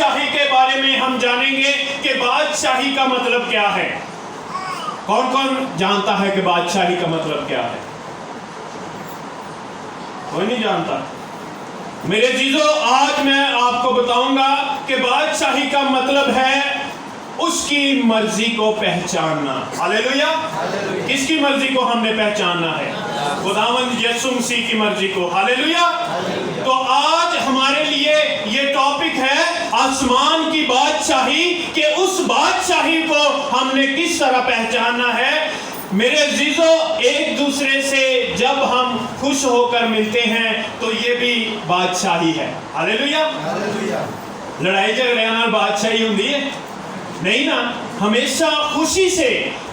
بادشاہی کے بارے میں ہم جانیں گے کہ بادشاہی کا مطلب کیا ہے. کون کون جانتا ہے کہ بادشاہی کا مطلب کیا ہے؟ کوئی نہیں جانتا. میرے عزیزو، آج میں آپ کو بتاؤں گا کہ بادشاہی کا مطلب ہے اس کی مرضی کو پہچاننا. ہاللیلویا. کس کی مرضی کو ہم نے پہچاننا ہے؟ خداوند یسوع مسیح کی مرضی کو. ہاللیلویا. تو آج ہمارے لیے یہ ٹاپک ہے آسمان کی بادشاہی، کہ اس بادشاہی کو ہم نے کس طرح پہچاننا ہے. میرے عزیزو، ایک دوسرے سے جب ہم خوش ہو کر ملتے ہیں تو یہ بھی بادشاہی ہے. ہاللیلویا. لڑائی جھگڑے نال بادشاہی ہوندی ہے نہیں نا. ہمیشہ خوشی سے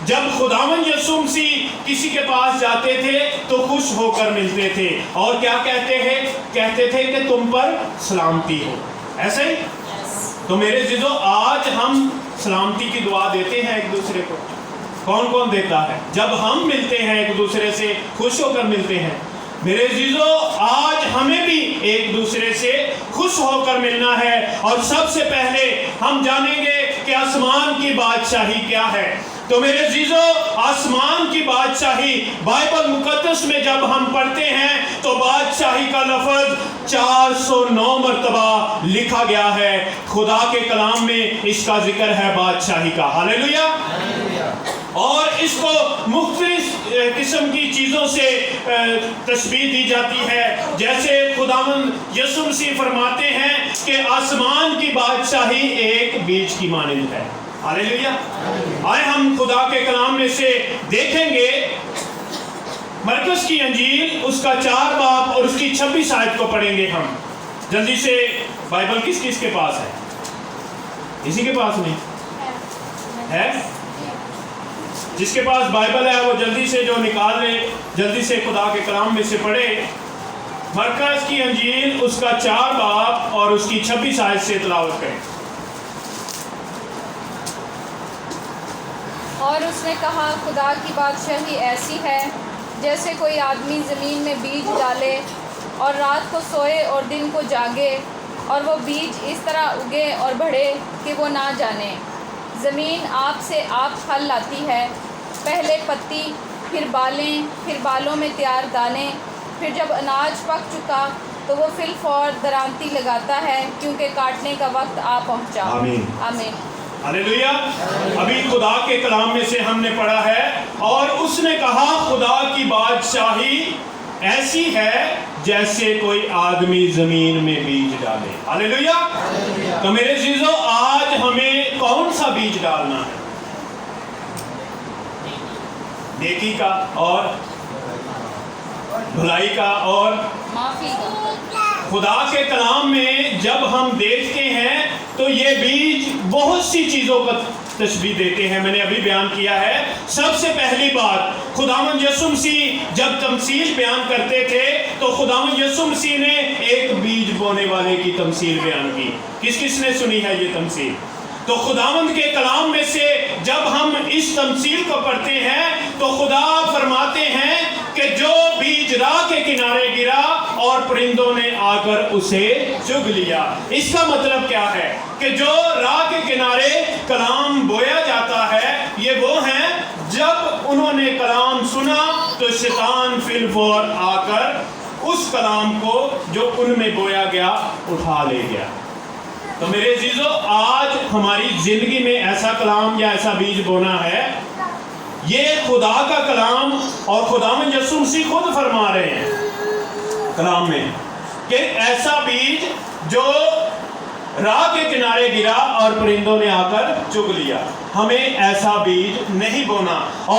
جب خداوند یسوع مسیح کسی کے پاس جاتے تھے تو خوش ہو کر ملتے تھے، اور کیا کہتے تھے کہ تم پر سلامتی ہو. ایسے ہی تو میرے عزیزو، آج ہم سلامتی کی دعا دیتے ہیں ایک دوسرے کو. کون کون دیتا ہے؟ جب ہم ملتے ہیں ایک دوسرے سے خوش ہو کر ملتے ہیں. میرے عزیزو، آج ہمیں بھی ایک دوسرے سے خوش ہو کر ملنا ہے، اور سب سے پہلے ہم جانیں گے کہ آسمان کی بادشاہی کیا ہے. تو میرے عزیزو، آسمان کی بادشاہی بائبل مقدس میں جب ہم پڑھتے ہیں تو بادشاہی کا لفظ 409 مرتبہ لکھا گیا ہے. خدا کے کلام میں اس کا ذکر ہے بادشاہی کا. ہاللیلویا. اور اس کو مختلف قسم کی چیزوں سے تشبیہ دی جاتی ہے. جیسے خداوند یسوع مسیح فرماتے ہیں کہ آسمان کی بادشاہی ایک بیج کی مانند ہے. ہاللیلویا. آئے ہم خدا کے کلام میں سے دیکھیں گے مرکز کی انجیل اس کا 4 باب اور اس کی 26 آیت کو پڑھیں گے ہم جلدی سے. بائبل کس کس کے پاس ہے؟ کسی کے پاس نہیں ہے؟ جس کے پاس بائبل ہے وہ جلدی سے جو نکال لے، جلدی سے خدا کے کلام میں سے پڑھے. مرکز کی انجیل اس کا 4 باب اور اس کی 26 آیت سے تلاوت کریں. اور اس نے کہا، خدا کی بادشاہی ایسی ہے جیسے کوئی آدمی زمین میں بیج ڈالے اور رات کو سوئے اور دن کو جاگے، اور وہ بیج اس طرح اگے اور بڑھے کہ وہ نہ جانے. زمین آپ سے آپ پھل لاتی ہے، پہلے پتی، پھر بالیں، پھر بالوں میں تیار دانے، پھر جب اناج پک چکا تو وہ فی الفور درانتی لگاتا ہے، کیونکہ کاٹنے کا وقت آ پہنچا. آمین. آمین. ہاللیلویا. ابھی خدا کے کلام میں سے ہم نے پڑھا ہے، اور اس نے کہا خدا کی بادشاہی ایسی ہے جیسے کوئی آدمی زمین میں بیج ڈالے. ہاللیلویا. تو میرے عزیزو، آج ہمیں کون سا بیج ڈالنا ہے؟ نیکی کا اور بھلائی کا اور معافی کا. خدا کے کلام میں جب ہم دیکھتے ہیں تو یہ بیج بہت سی چیزوں کا تشبیہ دیتے ہیں. میں نے ابھی بیان کیا ہے. سب سے پہلی بات، خداوند یسوع مسیح جب تمثیل بیان کرتے تھے تو خداوند یسوع مسیح نے ایک بیج بونے والے کی تمثیل بیان کی. کس کس نے سنی ہے یہ تمثیل؟ تو خداوند کے کلام میں سے جب ہم اس تمثیل کو پڑھتے ہیں تو خدا فرماتے ہیں کہ جو بیج راہ کے کنارے گرا اور پرندوں نے آ کر اسے چگ لیا. اس کا مطلب کیا ہے؟ کہ جو راہ کے کنارے کلام بویا جاتا ہے یہ وہ ہیں جب انہوں نے کلام سنا تو شیطان فی الفور آ کر اس کلام کو جو ان میں بویا گیا اٹھا لے گیا. تو میرے عزیزو، آج ہماری زندگی میں ایسا کلام یا ایسا بیج بونا ہے. یہ خدا کا کلام، اور خداوند یسوع مسیح خود فرما رہے ہیں کلام میں کہ ایسا بیج جو راہ کے کنارے گرا اور پرندوں نے آ کر چگ لیا. ہمیں ایسا بیج نہیں بونا. اور